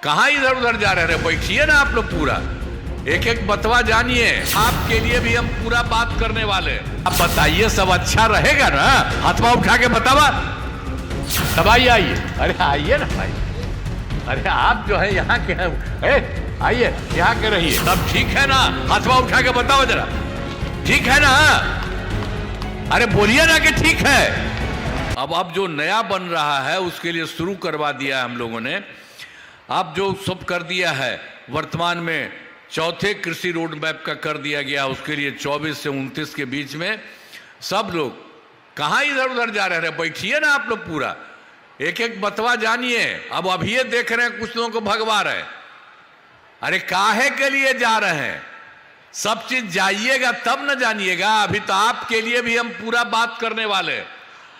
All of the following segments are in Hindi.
कहां इधर उधर जा रहे हैं? बैठिए ना आप लोग, पूरा एक एक बतवा जानिए। आपके लिए भी हम पूरा बात करने वाले हैं। आप बताइए, सब अच्छा रहेगा ना? हाथवा उठा के बतावा, तब आइए। अरे आइए ना भाई, अरे आप जो है यहाँ के हैं, आइए यहाँ के रहिए। सब ठीक है ना? हाथवा उठा के बताओ जरा, ठीक है ना? अरे बोलिए ना कि ठीक है। अब जो नया बन रहा है उसके लिए शुरू करवा दिया हम लोगों ने। अब जो सब कर दिया है वर्तमान में, चौथे कृषि रोड मैप का कर दिया गया, उसके लिए 24 से 29 के बीच में सब लोग कहाँ इधर उधर जा रहे हैं? बैठिए ना आप लोग, पूरा एक एक बतवा जानिए। अब अभी ये देख रहे हैं कुछ लोगों को भगवा रहे, अरे काहे के लिए जा रहे हैं? सब चीज जाइएगा तब न जानिएगा। अभी तो आपके लिए भी हम पूरा बात करने वाले हैं।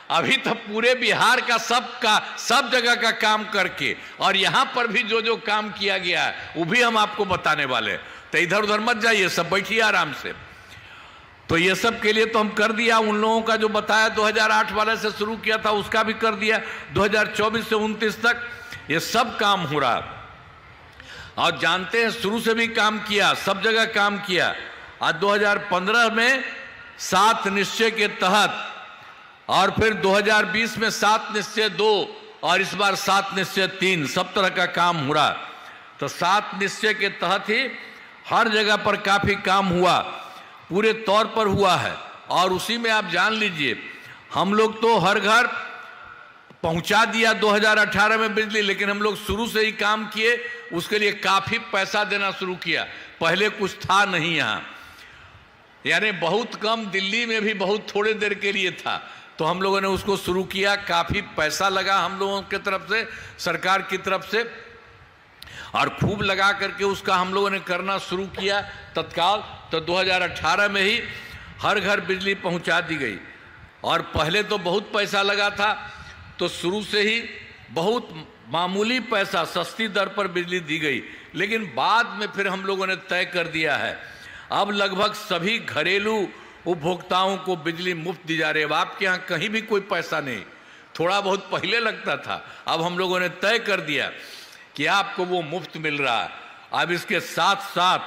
अभी तो पूरे बिहार का सब जगह का काम करके, और यहां पर भी जो जो काम किया गया है वो भी हम आपको बताने वाले हैं। तो इधर उधर मत जाइए, सब बैठिए आराम से। तो ये सब के लिए तो हम कर दिया। उन लोगों का जो बताया 2008 वाले से शुरू किया था उसका भी कर दिया। 2024 से 29 तक ये सब काम हो रहा। और जानते हैं शुरू से भी काम किया, सब जगह काम किया। आज 2015 में 7 निश्चय के तहत, और फिर 2020 में 7 निश्चय 2, और इस बार 7 निश्चय 3, सब तरह का काम हो रहा। तो 7 निश्चय के तहत ही हर जगह पर काफी काम हुआ, पूरे तौर पर हुआ है। और उसी में आप जान लीजिए, हम लोग तो हर घर पहुंचा दिया 2018 में बिजली, लेकिन हम लोग शुरू से ही काम किए, उसके लिए काफी पैसा देना शुरू किया। पहले कुछ था नहीं यहाँ, यानी बहुत कम, दिल्ली में भी बहुत थोड़े देर के लिए था। तो हम लोगों ने उसको शुरू किया, काफी पैसा लगा हम लोगों की तरफ से, सरकार की तरफ से, और खूब लगा करके उसका हम लोगों ने करना शुरू किया तत्काल। तो 2018 में ही हर घर बिजली पहुंचा दी गई। और पहले तो बहुत पैसा लगा था, तो शुरू से ही बहुत मामूली पैसा, सस्ती दर पर बिजली दी गई। लेकिन बाद में फिर हम लोगों ने तय कर दिया है, अब लगभग सभी घरेलू उपभोक्ताओं को बिजली मुफ्त दी जा रही है। अब आपके यहाँ कहीं भी कोई पैसा नहीं, थोड़ा बहुत पहले लगता था, अब हम लोगों ने तय कर दिया कि आपको वो मुफ्त मिल रहा है। अब इसके साथ साथ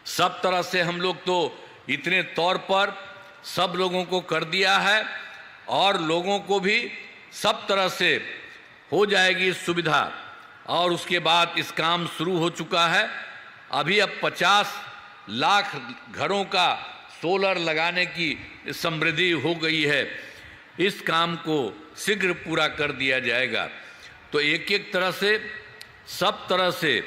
सब तरह से हम लोग तो इतने तौर पर सब लोगों को कर दिया है, और लोगों को भी सब तरह से हो जाएगी सुविधा। और उसके बाद इस काम शुरू हो चुका है। अभी अब 50 लाख घरों का सोलर लगाने की समृद्धि हो गई है। इस काम को शीघ्र पूरा कर दिया जाएगा। तो एक एक तरह से, सब तरह से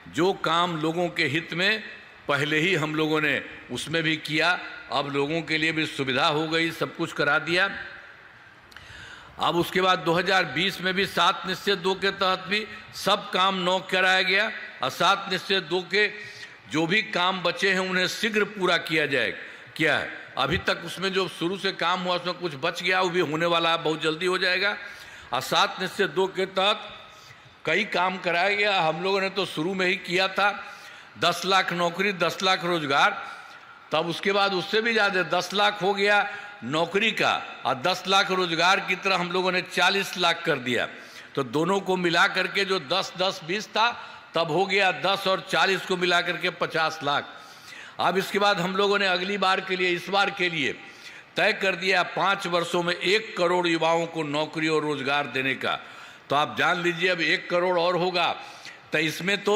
जो काम लोगों के हित में पहले ही हम लोगों ने उसमें भी किया, अब लोगों के लिए भी सुविधा हो गई, सब कुछ करा दिया। अब उसके बाद 2020 में भी 7 निश्चय 2 के तहत भी सब काम नौ कराया गया, और 7 निश्चय 2 के जो भी काम बचे हैं उन्हें शीघ्र पूरा किया है। अभी तक उसमें जो शुरू से काम हुआ उसमें कुछ बच गया, वो भी होने वाला है, बहुत जल्दी हो जाएगा। और 7 निश्चय 2 के तहत कई काम कराया गया। हम लोगों ने तो शुरू में ही किया था 10 लाख नौकरी, 10 लाख रोजगार। तब उसके बाद उससे भी ज़्यादा 10 लाख हो गया नौकरी का, और 10 लाख रोजगार की तरह हम लोगों ने 40 लाख कर दिया। तो दोनों को मिला करके जो 10-10-20 था, तब हो गया 10 और 40 को मिला करके 50 लाख। अब इसके बाद हम लोगों ने अगली बार के लिए, इस बार के लिए तय कर दिया 5 वर्षों में 1 करोड़ युवाओं को नौकरी और रोजगार देने का। तो आप जान लीजिए, अब 1 करोड़ और होगा। तो इसमें तो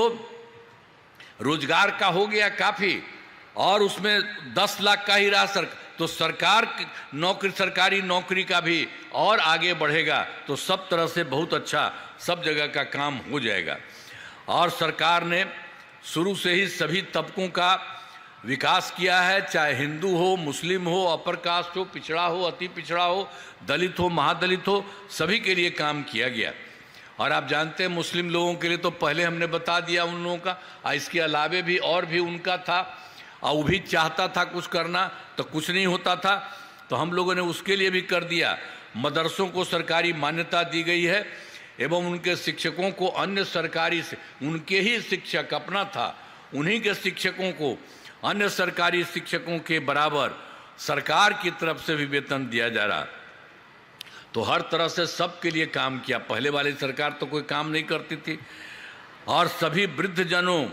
रोजगार का हो गया काफ़ी, और उसमें 10 लाख का ही रहा तो सरकारी नौकरी का भी और आगे बढ़ेगा। तो सब तरह से बहुत अच्छा सब जगह का काम हो जाएगा। और सरकार ने शुरू से ही सभी तबकों का विकास किया है, चाहे हिंदू हो, मुस्लिम हो, अपर कास्ट हो, पिछड़ा हो, अति पिछड़ा हो, दलित हो, महादलित हो, सभी के लिए काम किया गया। और आप जानते हैं मुस्लिम लोगों के लिए तो पहले हमने बता दिया उन लोगों का, इसके अलावे भी और भी उनका था, और वो भी चाहता था कुछ करना तो कुछ नहीं होता था। तो हम लोगों ने उसके लिए भी कर दिया। मदरसों को सरकारी मान्यता दी गई है, एवं उनके शिक्षकों को अन्य सरकारी से, उनके ही शिक्षक अपना था, उन्हीं के शिक्षकों को अन्य सरकारी शिक्षकों के बराबर सरकार की तरफ से भी वेतन दिया जा रहा। तो हर तरह से सबके लिए काम किया। पहले वाली सरकार तो कोई काम नहीं करती थी। और सभी वृद्धजनों,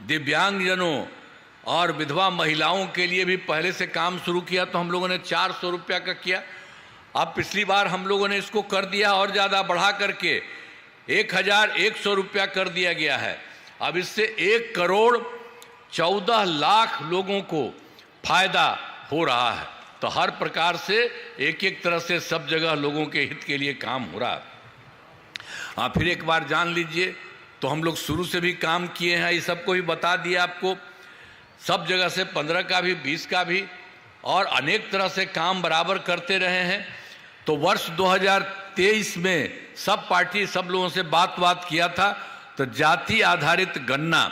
दिव्यांगजनों और विधवा महिलाओं के लिए भी पहले से काम शुरू किया। तो हम लोगों ने 400 रुपया का किया। अब पिछली बार हम लोगों ने इसको कर दिया और ज़्यादा बढ़ा करके 1100 रुपया कर दिया गया है। अब इससे 1,14,00,000 लोगों को फायदा हो रहा है। तो हर प्रकार से एक एक तरह से सब जगह लोगों के हित के लिए काम हो रहा है। आप फिर एक बार जान लीजिए, तो हम लोग शुरू से भी काम किए हैं, ये सबको भी बता दिया आपको, सब जगह से 15 का भी 20 का भी और अनेक तरह से काम बराबर करते रहे हैं। तो वर्ष 2023 में सब पार्टी सब लोगों से बात किया था, तो जाति आधारित गणना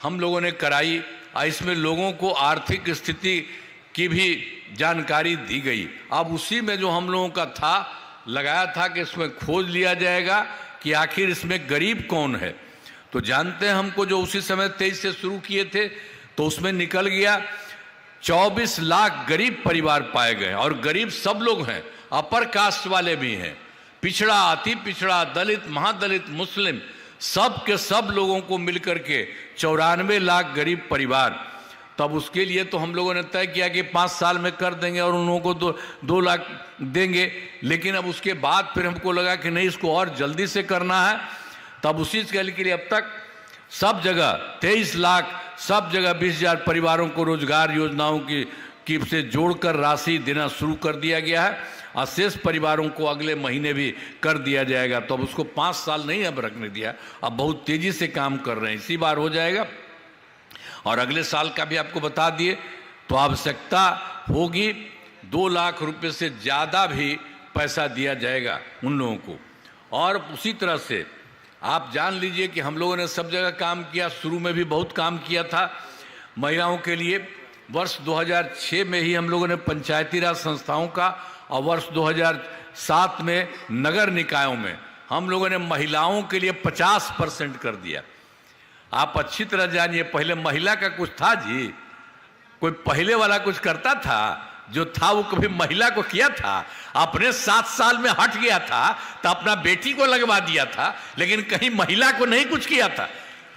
हम लोगों ने कराई और इसमें लोगों को आर्थिक स्थिति की भी जानकारी दी गई। अब उसी में जो हम लोगों का था लगाया था कि इसमें खोज लिया जाएगा कि आखिर इसमें गरीब कौन है। तो जानते हैं हमको जो उसी समय 23 से शुरू किए थे, तो उसमें निकल गया 24 लाख गरीब परिवार पाए गए। और गरीब सब लोग हैं, अपर कास्ट वाले भी हैं, पिछड़ा, अति पिछड़ा, दलित, महादलित, मुस्लिम, सब के सब लोगों को मिलकर के 94 लाख गरीब परिवार। तब उसके लिए तो हम लोगों ने तय किया कि 5 साल में कर देंगे और उन लोगों को 2 लाख देंगे। लेकिन अब उसके बाद फिर हमको लगा कि नहीं, इसको और जल्दी से करना है। तब उसी के लिए अब तक सब जगह 23 लाख, सब जगह 20,000 परिवारों को रोजगार योजनाओं की से जोड़कर राशि देना शुरू कर दिया गया है और शेष परिवारों को अगले महीने भी कर दिया जाएगा। तो अब उसको 5 साल नहीं अब रखने दिया, अब बहुत तेजी से काम कर रहे हैं, इसी बार हो जाएगा। और अगले साल का भी आपको बता दिए, तो आवश्यकता होगी 2 लाख रुपए से ज़्यादा भी पैसा दिया जाएगा उन लोगों को। और उसी तरह से आप जान लीजिए कि हम लोगों ने सब जगह काम किया, शुरू में भी बहुत काम किया था महिलाओं के लिए। वर्ष 2006 में ही हम लोगों ने पंचायती राज संस्थाओं का और वर्ष 2007 में नगर निकायों में हम लोगों ने महिलाओं के लिए 50% कर दिया। आप अच्छी तरह जानिए, पहले महिला का कुछ था जी, कोई पहले वाला कुछ करता था? जो था वो कभी महिला को किया था? अपने 7 साल में हट गया था तो अपना बेटी को लगवा दिया था, लेकिन कहीं महिला को नहीं कुछ किया था,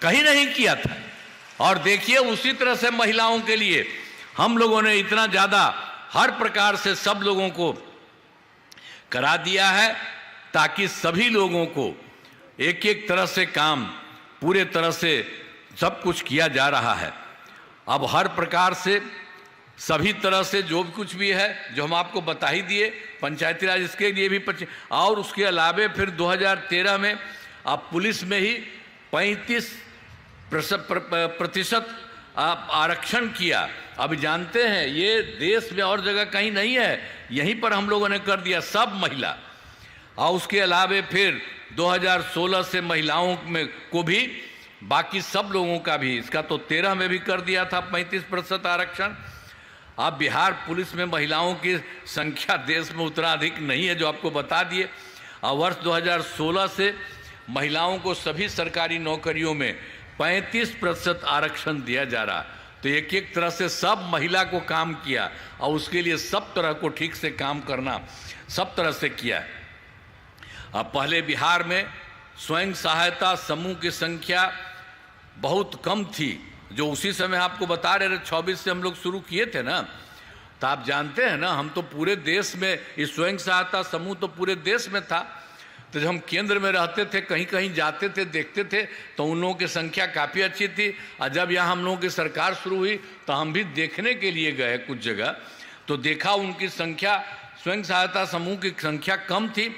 कहीं नहीं किया था। और देखिए उसी तरह से महिलाओं के लिए हम लोगों ने इतना ज़्यादा हर प्रकार से सब लोगों को करा दिया है, ताकि सभी लोगों को एक एक तरह से काम पूरे तरह से सब कुछ किया जा रहा है। अब हर प्रकार से सभी तरह से जो भी कुछ भी है जो हम आपको बता ही दिए, पंचायती राज इसके लिए भी और उसके अलावे फिर 2013 में अब पुलिस में ही 35% आरक्षण किया। अब जानते हैं ये देश में और जगह कहीं नहीं है, यहीं पर हम लोगों ने कर दिया सब महिला। और उसके अलावे फिर 2016 से महिलाओं में को भी बाकी सब लोगों का भी, इसका तो 13 में भी कर दिया था 35% आरक्षण। अब बिहार पुलिस में महिलाओं की संख्या देश में उतना अधिक नहीं है जो आपको बता दिए। और वर्ष 2016 से महिलाओं को सभी सरकारी नौकरियों में 35% आरक्षण दिया जा रहा। तो एक एक तरह से सब महिला को काम किया और उसके लिए सब तरह को ठीक से काम करना सब तरह से किया। अब पहले बिहार में स्वयं सहायता समूह की संख्या बहुत कम थी, जो उसी समय आपको बता रहे थे 24 से हम लोग शुरू किए थे ना। तो आप जानते हैं ना, हम तो पूरे देश में इस स्वयं सहायता समूह तो पूरे देश में था। तो जब हम केंद्र में रहते थे, कहीं कहीं जाते थे, देखते थे, तो उन लोगों की संख्या काफ़ी अच्छी थी। और जब यहाँ हम लोगों की सरकार शुरू हुई तो हम भी देखने के लिए गए कुछ जगह, तो देखा उनकी संख्या, स्वयं सहायता समूह की संख्या कम थी।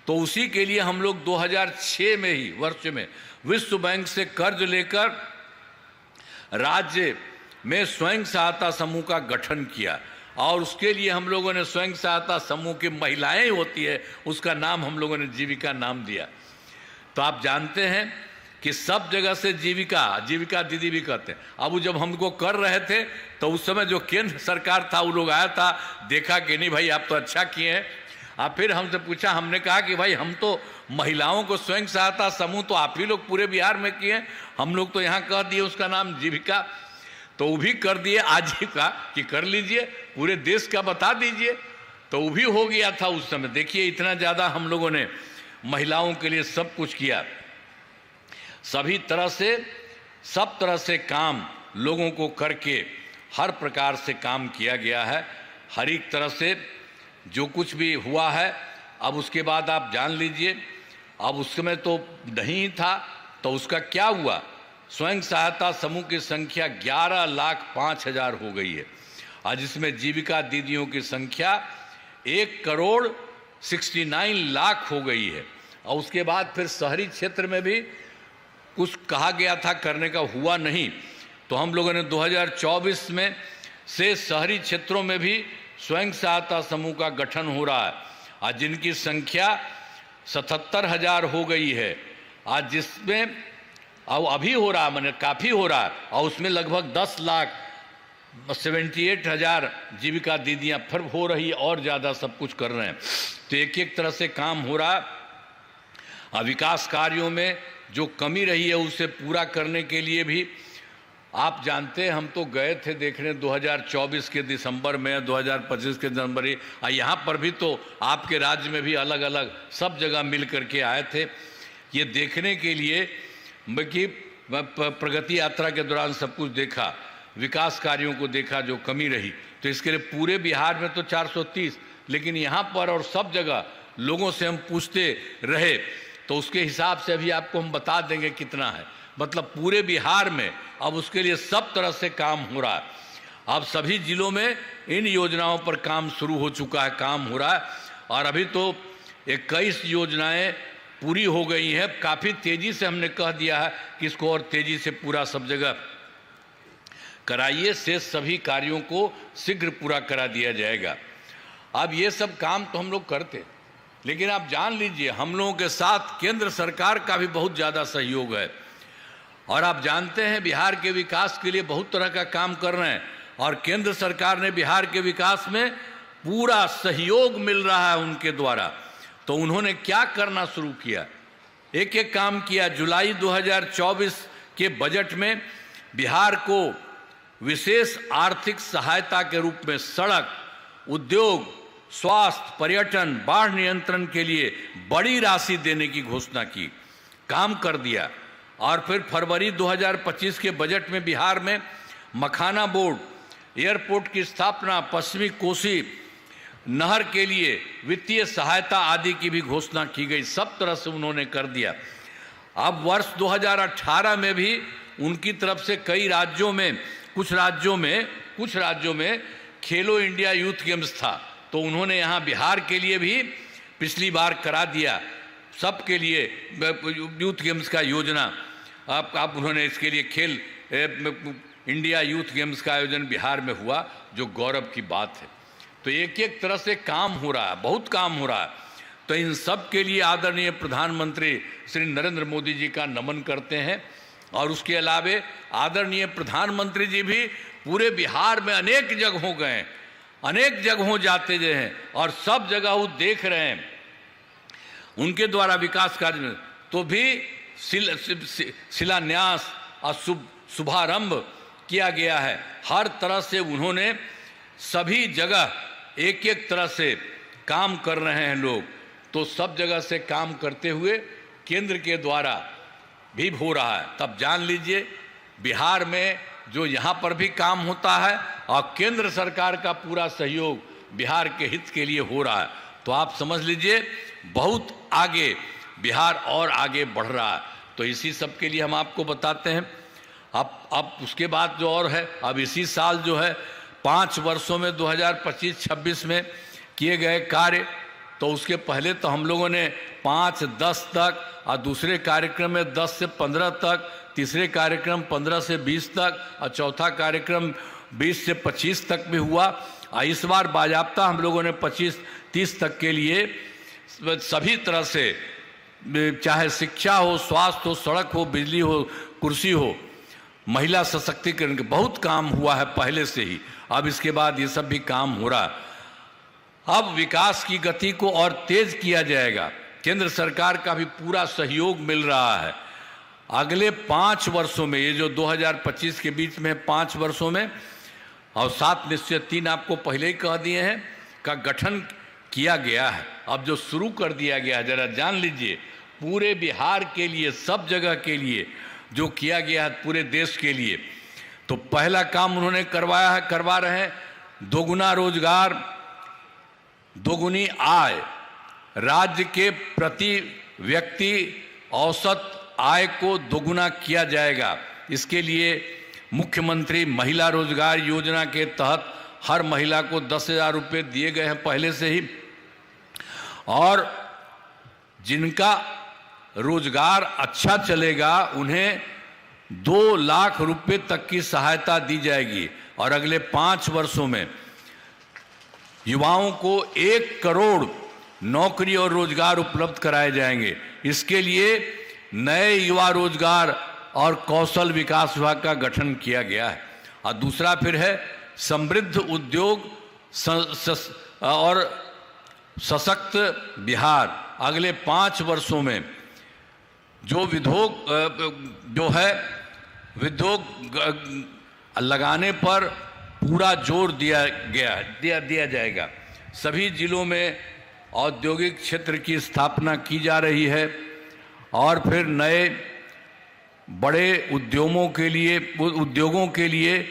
तो उसी के लिए हम लोग 2006 में ही वर्ष में विश्व बैंक से कर्ज लेकर राज्य में स्वयं सहायता समूह का गठन किया। और उसके लिए हम लोगों ने स्वयं सहायता समूह की महिलाएं होती है, उसका नाम हम लोगों ने जीविका नाम दिया। तो आप जानते हैं कि सब जगह से जीविका दीदी भी कहते हैं। अब वो जब हमको कर रहे थे तो उस समय जो केंद्र सरकार था वो लोग आया था, देखा कि नहीं भाई आप तो अच्छा किए हैं। और फिर हमसे पूछा, हमने कहा कि भाई हम तो महिलाओं को स्वयं सहायता समूह तो आप ही लोग पूरे बिहार में किए, हम लोग तो यहाँ कह दिए उसका नाम जीविका। तो वो भी कर दिए आजीविका कि कर लीजिए, पूरे देश का बता दीजिए। तो वो भी हो गया था उस समय। देखिए इतना ज़्यादा हम लोगों ने महिलाओं के लिए सब कुछ किया। सभी तरह से सब तरह से काम लोगों को करके हर प्रकार से काम किया गया है। हर एक तरह से जो कुछ भी हुआ है, अब उसके बाद आप जान लीजिए, अब उस समय तो नहीं था तो उसका क्या हुआ। स्वयं सहायता समूह की संख्या 11,05,000 हो गई है, और जिसमें जीविका दीदियों की संख्या 1,69 लाख हो गई है। और उसके बाद फिर शहरी क्षेत्र में भी कुछ कहा गया था करने का, हुआ नहीं, तो हम लोगों ने 2024 में से शहरी क्षेत्रों में भी स्वयं सहायता समूह का गठन हो रहा है, और जिनकी संख्या 77,000 हो गई है। आज जिसमें अब अभी हो रहा, मैंने काफ़ी हो रहा है, और उसमें लगभग 10,78,000 जीविका दीदियाँ फिर हो रही, और ज़्यादा सब कुछ कर रहे हैं। तो एक एक तरह से काम हो रहा है। विकास कार्यों में जो कमी रही है उसे पूरा करने के लिए भी आप जानते हैं, हम तो गए थे देखने 2024 के दिसंबर में, 2025 के जनवरी, और यहाँ पर भी तो आपके राज्य में भी अलग अलग सब जगह मिल करके आए थे ये देखने के लिए कि प्रगति यात्रा के दौरान सब कुछ देखा, विकास कार्यों को देखा जो कमी रही। तो इसके लिए पूरे बिहार में तो 430, लेकिन यहाँ पर और सब जगह लोगों से हम पूछते रहे तो उसके हिसाब से अभी आपको हम बता देंगे कितना है। मतलब पूरे बिहार में अब उसके लिए सब तरह से काम हो रहा है। अब सभी जिलों में इन योजनाओं पर काम शुरू हो चुका है, काम हो रहा है, और अभी तो 21 योजनाएं पूरी हो गई हैं। काफ़ी तेज़ी से हमने कह दिया है कि इसको और तेज़ी से पूरा सब जगह कराइए, से सभी कार्यों को शीघ्र पूरा करा दिया जाएगा। अब ये सब काम तो हम लोग करते, लेकिन आप जान लीजिए हम लोगों के साथ केंद्र सरकार का भी बहुत ज़्यादा सहयोग है। और आप जानते हैं बिहार के विकास के लिए बहुत तरह का काम कर रहे हैं, और केंद्र सरकार ने बिहार के विकास में पूरा सहयोग मिल रहा है उनके द्वारा। तो उन्होंने क्या करना शुरू किया, एक एक काम किया। जुलाई 2024 के बजट में बिहार को विशेष आर्थिक सहायता के रूप में सड़क, उद्योग, स्वास्थ्य, पर्यटन, बाढ़ नियंत्रण के लिए बड़ी राशि देने की घोषणा की, काम कर दिया। और फिर फरवरी 2025 के बजट में बिहार में मखाना बोर्ड, एयरपोर्ट की स्थापना, पश्चिमी कोसी नहर के लिए वित्तीय सहायता आदि की भी घोषणा की गई। सब तरह से उन्होंने कर दिया। अब वर्ष 2018 में भी उनकी तरफ से कई राज्यों में, कुछ राज्यों में खेलो इंडिया यूथ गेम्स था, तो उन्होंने यहाँ बिहार के लिए भी पिछली बार करा दिया, सबके लिए यूथ गेम्स का योजना। आप उन्होंने इसके लिए खेल इंडिया यूथ गेम्स का आयोजन बिहार में हुआ, जो गौरव की बात है। तो एक एक तरह से काम हो रहा है, बहुत काम हो रहा है। तो इन सब के लिए आदरणीय प्रधानमंत्री श्री नरेंद्र मोदी जी का नमन करते हैं। और उसके अलावे आदरणीय प्रधानमंत्री जी भी पूरे बिहार में अनेक जगहों गए, अनेक जगहों जाते गए हैं, और सब जगह वो देख रहे हैं उनके द्वारा विकास कार्य में। तो भी शिलान्यास और शुभारंभ किया गया है। हर तरह से उन्होंने सभी जगह एक एक तरह से काम कर रहे हैं लोग। तो सब जगह से काम करते हुए केंद्र के द्वारा भी हो रहा है। तब जान लीजिए बिहार में जो यहाँ पर भी काम होता है, और केंद्र सरकार का पूरा सहयोग बिहार के हित के लिए हो रहा है। तो आप समझ लीजिए बहुत आगे बिहार और आगे बढ़ रहा है। तो इसी सब के लिए हम आपको बताते हैं। अब उसके बाद जो और है, अब इसी साल जो है 5 वर्षों में 2025-26 में किए गए कार्य, तो उसके पहले तो हम लोगों ने 5-10 तक, और दूसरे कार्यक्रम में 10 से 15 तक, तीसरे कार्यक्रम 15 से 20 तक, और चौथा कार्यक्रम 20 से 25 तक भी हुआ। और इस बार बाजाप्ता हम लोगों ने 25-30 तक के लिए सभी तरह से, चाहे शिक्षा हो, स्वास्थ्य हो, सड़क हो, बिजली हो, कुर्सी हो, महिला सशक्तिकरण के बहुत काम हुआ है पहले से ही। अब इसके बाद ये सब भी काम हो रहा है। अब विकास की गति को और तेज किया जाएगा। केंद्र सरकार का भी पूरा सहयोग मिल रहा है। अगले 5 वर्षों में, ये जो 2025 के बीच में 5 वर्षों में, और 7 निश्चय 3 आपको पहले ही कह दिए हैं, का गठन किया गया है। अब जो शुरू कर दिया गया है, जरा जान लीजिए पूरे बिहार के लिए, सब जगह के लिए जो किया गया है पूरे देश के लिए। तो पहला काम उन्होंने करवा रहे हैं दोगुना रोजगार, दोगुनी आय। राज्य के प्रति व्यक्ति औसत आय को दोगुना किया जाएगा। इसके लिए मुख्यमंत्री महिला रोजगार योजना के तहत हर महिला को 10,000 रुपये दिए गए हैं पहले से ही, और जिनका रोजगार अच्छा चलेगा उन्हें 2 लाख रुपए तक की सहायता दी जाएगी। और अगले 5 वर्षों में युवाओं को 1 करोड़ नौकरी और रोजगार उपलब्ध कराए जाएंगे। इसके लिए नए युवा रोजगार और कौशल विकास विभाग का गठन किया गया है। और दूसरा फिर है समृद्ध उद्योग और सशक्त बिहार। अगले 5 वर्षों में जो उद्योग लगाने पर पूरा जोर दिया जाएगा। सभी जिलों में औद्योगिक क्षेत्र की स्थापना की जा रही है और फिर नए बड़े उद्योगों के लिए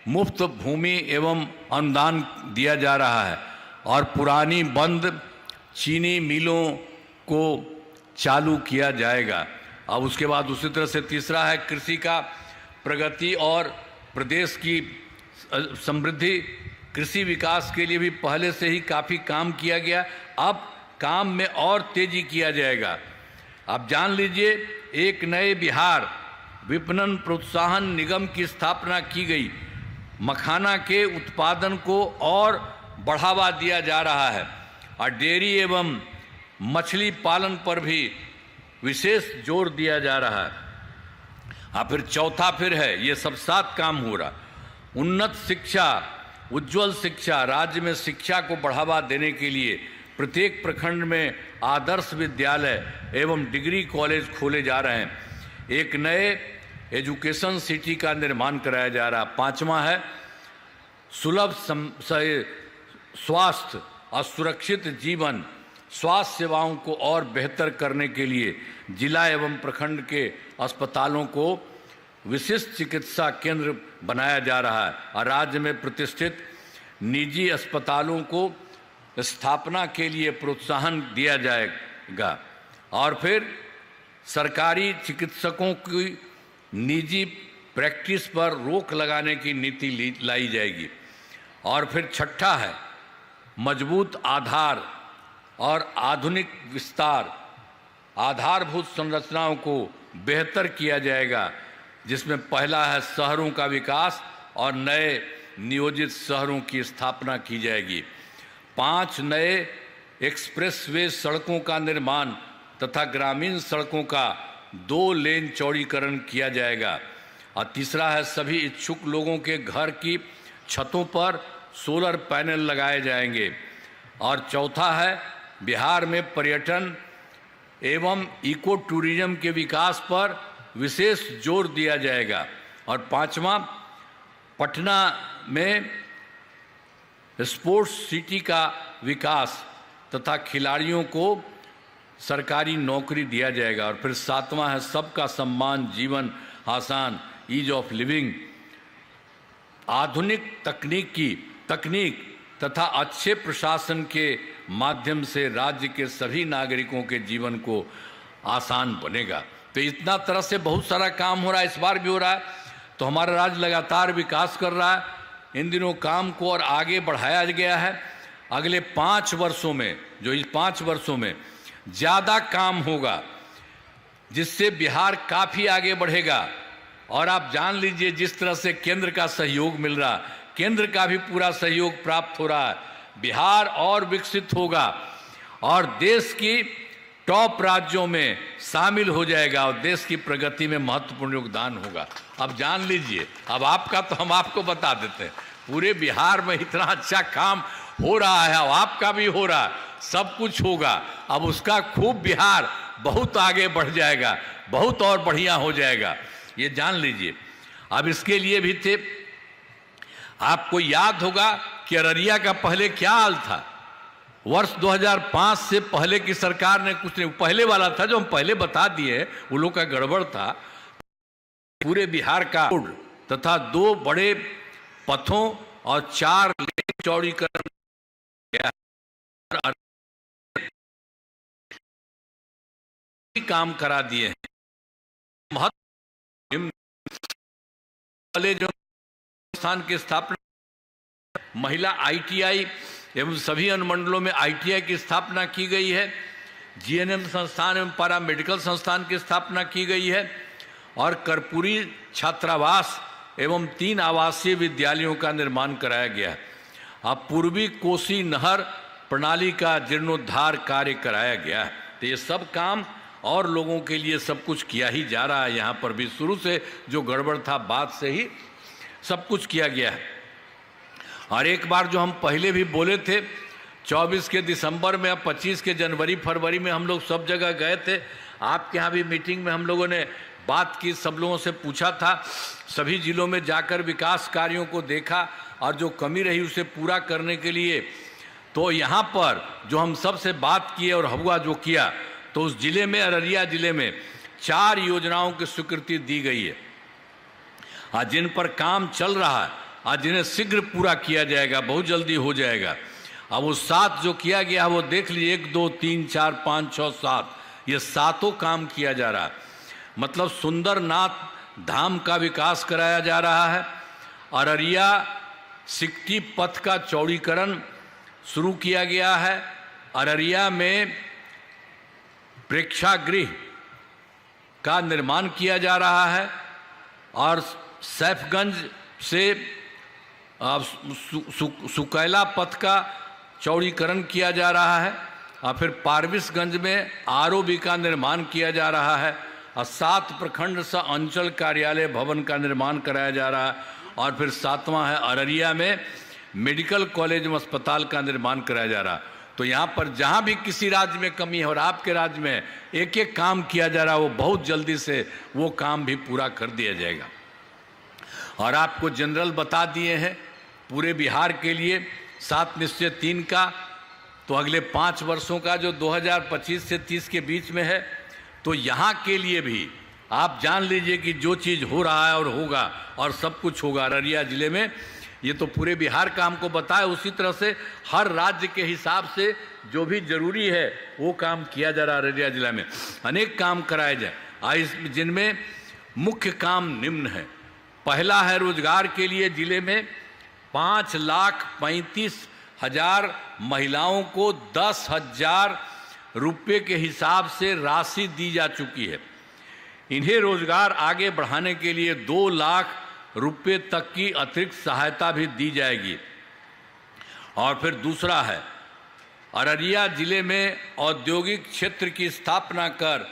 मुफ्त भूमि एवं अनुदान दिया जा रहा है और पुरानी बंद चीनी मिलों को चालू किया जाएगा। अब उसके बाद दूसरी तरह से तीसरा है कृषि का प्रगति और प्रदेश की समृद्धि। कृषि विकास के लिए भी पहले से ही काफ़ी काम किया गया, अब काम में और तेजी किया जाएगा। आप जान लीजिए, एक नए बिहार विपणन प्रोत्साहन निगम की स्थापना की गई। मखाना के उत्पादन को और बढ़ावा दिया जा रहा है और डेयरी एवं मछली पालन पर भी विशेष जोर दिया जा रहा है। फिर चौथा फिर है, ये सब 7 काम हो रहा। उन्नत शिक्षा, उज्जवल शिक्षा। राज्य में शिक्षा को बढ़ावा देने के लिए प्रत्येक प्रखंड में आदर्श विद्यालय एवं डिग्री कॉलेज खोले जा रहे हैं। एक नए एजुकेशन सिटी का निर्माण कराया जा रहा। 5वां है सुलभ स्वास्थ्य और सुरक्षित जीवन। स्वास्थ्य सेवाओं को और बेहतर करने के लिए जिला एवं प्रखंड के अस्पतालों को विशिष्ट चिकित्सा केंद्र बनाया जा रहा है और राज्य में प्रतिष्ठित निजी अस्पतालों को स्थापना के लिए प्रोत्साहन दिया जाएगा। और फिर सरकारी चिकित्सकों की निजी प्रैक्टिस पर रोक लगाने की नीति लाई जाएगी। और फिर छठा है मजबूत आधार और आधुनिक विस्तार। आधारभूत संरचनाओं को बेहतर किया जाएगा, जिसमें पहला है शहरों का विकास और नए नियोजित शहरों की स्थापना की जाएगी। 5 नए एक्सप्रेसवे सड़कों का निर्माण तथा ग्रामीण सड़कों का 2 लेन चौड़ीकरण किया जाएगा। और तीसरा है सभी इच्छुक लोगों के घर की छतों पर सोलर पैनल लगाए जाएंगे। और चौथा है बिहार में पर्यटन एवं इको टूरिज्म के विकास पर विशेष जोर दिया जाएगा। और 5वां पटना में स्पोर्ट्स सिटी का विकास तथा खिलाड़ियों को सरकारी नौकरी दिया जाएगा। और फिर 7वां है सबका सम्मान, जीवन आसान, ईज ऑफ लिविंग। आधुनिक तकनीक तथा अच्छे प्रशासन के माध्यम से राज्य के सभी नागरिकों के जीवन को आसान बनेगा। तो इतना तरह से बहुत सारा काम हो रहा है, इस बार भी हो रहा है। तो हमारा राज्य लगातार विकास कर रहा है। इन दिनों काम को और आगे बढ़ाया गया है। अगले 5 वर्षों में, जो इस 5 वर्षों में ज़्यादा काम होगा, जिससे बिहार काफ़ी आगे बढ़ेगा। और आप जान लीजिए जिस तरह से केंद्र का सहयोग मिल रहा, केंद्र का भी पूरा सहयोग प्राप्त हो रहा है, बिहार और विकसित होगा और देश की टॉप राज्यों में शामिल हो जाएगा और देश की प्रगति में महत्वपूर्ण योगदान होगा। अब जान लीजिए, अब आपका तो हम आपको बता देते हैं, पूरे बिहार में इतना अच्छा काम हो रहा है, अब आपका भी हो रहा है, सब कुछ होगा। अब उसका खूब बिहार बहुत आगे बढ़ जाएगा, बहुत और बढ़िया हो जाएगा, ये जान लीजिए। अब इसके लिए भी थे, आपको याद होगा कि अररिया का पहले क्या हाल था। वर्ष 2005 से पहले की सरकार ने कुछ नहीं, पहले वाला था जो हम पहले बता दिए, वो लोग का गड़बड़ था। पूरे बिहार का रोड तथा 2 बड़े पथों और 4 लेन चौड़ीकरण किया, काम करा दिए हैं। महत्व जो संस्थान की स्थापना, महिला ITI एवं सभी अनुमंडलों में ITI की स्थापना की गई है। GNM संस्थान एवं पारा मेडिकल संस्थान की स्थापना की गई है और कर्पूरी छात्रावास एवं 3 आवासीय विद्यालयों का निर्माण कराया गया है। अब पूर्वी कोसी नहर प्रणाली का जीर्णोद्धार कार्य कराया गया है। तो ये सब काम और लोगों के लिए सब कुछ किया ही जा रहा है। यहाँ पर भी शुरू से जो गड़बड़ था बाद से ही सब कुछ किया गया है। और एक बार जो हम पहले भी बोले थे 24 के दिसंबर में, 25 के जनवरी फरवरी में हम लोग सब जगह गए थे। आपके यहाँ भी मीटिंग में हम लोगों ने बात की, सब लोगों से पूछा था, सभी जिलों में जाकर विकास कार्यों को देखा और जो कमी रही उसे पूरा करने के लिए तो यहाँ पर जो हम सबसे बात किए और हुआ जो किया, तो उस जिले में, अररिया जिले में 4 योजनाओं की स्वीकृति दी गई है आज जिन पर काम चल रहा है, आज जिन्हें शीघ्र पूरा किया जाएगा, बहुत जल्दी हो जाएगा। अब वो 7 जो किया गया है वो देख लीजिए, 1 2 3 4 5 6 7, ये 7 काम किया जा रहा है। मतलब सुंदरनाथ धाम का विकास कराया जा रहा है। अररिया सिकटी पथ का चौड़ीकरण शुरू किया गया है। अररिया में प्रेक्षागृह का निर्माण किया जा रहा है और सैफगंज से सुकैला पथ का चौड़ीकरण किया जा रहा है और फिर पारबिसगंज में ROB का निर्माण किया जा रहा है और 7 प्रखंड सा अंचल कार्यालय भवन का निर्माण कराया जा रहा है और फिर 7वां है अररिया में मेडिकल कॉलेज में अस्पताल का निर्माण कराया जा रहा है। तो यहाँ पर जहाँ भी किसी राज्य में कमी है और आपके राज्य में एक एक काम किया जा रहा है, वो बहुत जल्दी से वो काम भी पूरा कर दिया जाएगा। और आपको जनरल बता दिए हैं पूरे बिहार के लिए 7 निश्चय 3 का, तो अगले 5 वर्षों का जो 2025 से 30 के बीच में है, तो यहाँ के लिए भी आप जान लीजिए कि जो चीज़ हो रहा है और होगा और सब कुछ होगा अररिया जिले में। ये तो पूरे बिहार का हमको बताया, उसी तरह से हर राज्य के हिसाब से जो भी जरूरी है वो काम किया जा रहा है। अररिया जिला में अनेक काम कराए जाए, जिनमें मुख्य काम निम्न है। पहला है रोजगार के लिए जिले में 5,35,000 महिलाओं को 10,000 रुपये के हिसाब से राशि दी जा चुकी है। इन्हें रोजगार आगे बढ़ाने के लिए 2 लाख रुपये तक की अतिरिक्त सहायता भी दी जाएगी। और फिर दूसरा है अररिया जिले में औद्योगिक क्षेत्र की स्थापना कर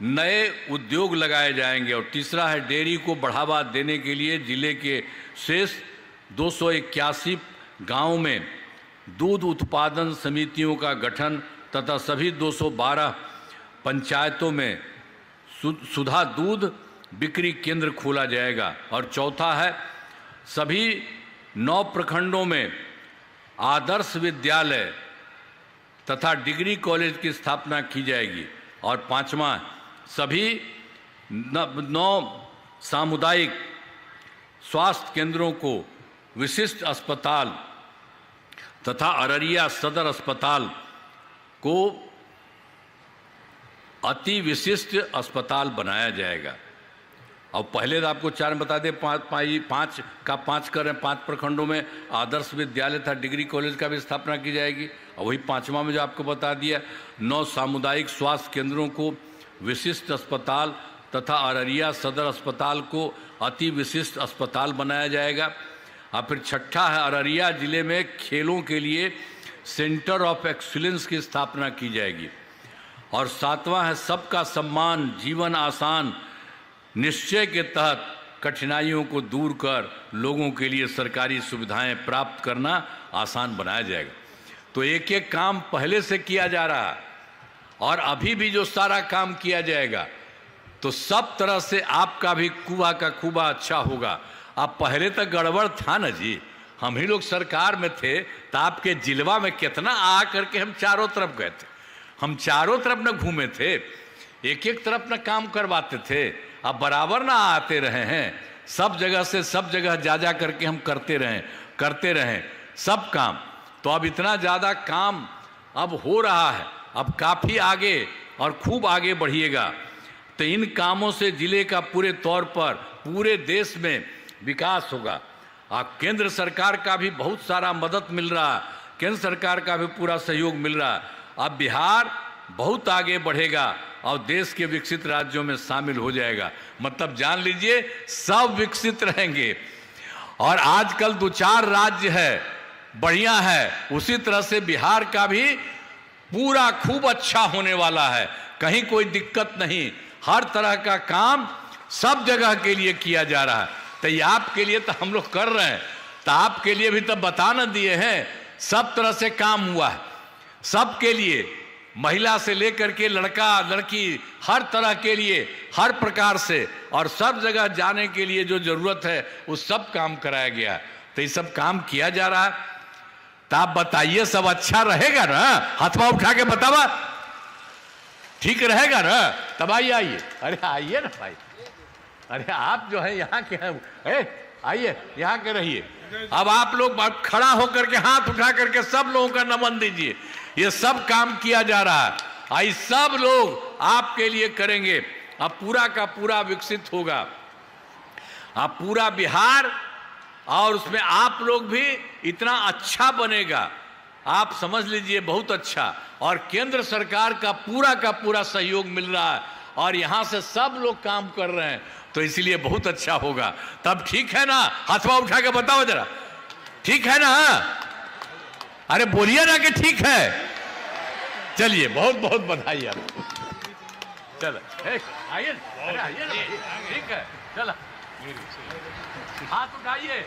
नए उद्योग लगाए जाएंगे। और तीसरा है डेयरी को बढ़ावा देने के लिए जिले के शेष 281 गांवों में दूध उत्पादन समितियों का गठन तथा सभी 212 पंचायतों में सुधा दूध बिक्री केंद्र खोला जाएगा। और चौथा है सभी 9 प्रखंडों में आदर्श विद्यालय तथा डिग्री कॉलेज की स्थापना की जाएगी। और 5वां सभी 9 सामुदायिक स्वास्थ्य केंद्रों को विशिष्ट अस्पताल तथा अररिया सदर अस्पताल को अति विशिष्ट अस्पताल बनाया जाएगा। और पहले तो आपको 4 बता दें, 5 कर रहे हैं, 5 प्रखंडों में आदर्श विद्यालय तथा डिग्री कॉलेज का भी स्थापना की जाएगी। और वही 5वां में जो आपको बता दिया 9 सामुदायिक स्वास्थ्य केंद्रों को विशिष्ट अस्पताल तथा अररिया सदर अस्पताल को अति विशिष्ट अस्पताल बनाया जाएगा। और फिर 6ठा है अररिया जिले में खेलों के लिए सेंटर ऑफ एक्सीलेंस की स्थापना की जाएगी। और 7वां है सबका सम्मान जीवन आसान निश्चय के तहत कठिनाइयों को दूर कर लोगों के लिए सरकारी सुविधाएं प्राप्त करना आसान बनाया जाएगा। तो एक एक काम पहले से किया जा रहा है और अभी भी जो सारा काम किया जाएगा तो सब तरह से आपका भी कुबा का खूबा अच्छा होगा। अब पहले तक गड़बड़ था ना जी, हम ही लोग सरकार में थे तो आपके जिलवा में कितना आ करके हम चारों तरफ गए थे, हम चारों तरफ न घूमे थे, एक एक तरफ न काम करवाते थे। अब बराबर ना आते रहे हैं, सब जगह से सब जगह जा जा करके हम करते रहें सब काम। तो अब इतना ज़्यादा काम अब हो रहा है, अब काफ़ी आगे और खूब आगे बढ़िएगा। तो इन कामों से जिले का पूरे तौर पर पूरे देश में विकास होगा। केंद्र सरकार का भी बहुत सारा मदद मिल रहा है, केंद्र सरकार का भी पूरा सहयोग मिल रहा है। अब बिहार बहुत आगे बढ़ेगा और देश के विकसित राज्यों में शामिल हो जाएगा। मतलब जान लीजिए सब विकसित रहेंगे। और आजकल 2-4 राज्य है बढ़िया है, उसी तरह से बिहार का भी पूरा खूब अच्छा होने वाला है, कहीं कोई दिक्कत नहीं। हर तरह का काम सब जगह के लिए किया जा रहा है। तो ये आपके लिए तो हम लोग कर रहे हैं, तो आपके लिए भी तो बता न दिए हैं, सब तरह से काम हुआ है सबके लिए, महिला से लेकर के लड़का लड़की हर तरह के लिए, हर प्रकार से, और सब जगह जाने के लिए जो जरूरत है वो सब काम कराया गया। तो ये सब काम किया जा रहा है। तो आप बताइए सब अच्छा रहेगा ना? हाथवा उठा के बतावा, ठीक रहेगा ना? तब आइए, अरे आइए ना भाई, अरे आप जो है यहाँ के हैं, आइए यहाँ के रहिए। अब आप लोग खड़ा होकर के हाथ उठा करके सब लोगों का नमन दीजिए। ये सब काम किया जा रहा है, आई सब लोग आपके लिए करेंगे। अब पूरा का पूरा विकसित होगा, अब पूरा बिहार और उसमें आप लोग भी इतना अच्छा बनेगा, आप समझ लीजिए बहुत अच्छा। और केंद्र सरकार का पूरा सहयोग मिल रहा है और यहाँ से सब लोग काम कर रहे हैं, तो इसलिए बहुत अच्छा होगा। तब ठीक है ना? हाथवा उठा के बताओ जरा, ठीक है ना? अरे बोलिए ना कि ठीक है। चलिए बहुत बहुत बधाई आपको। चलो आइए, अरे आइए ना, ठीक है, चलो हाथ उठाइए।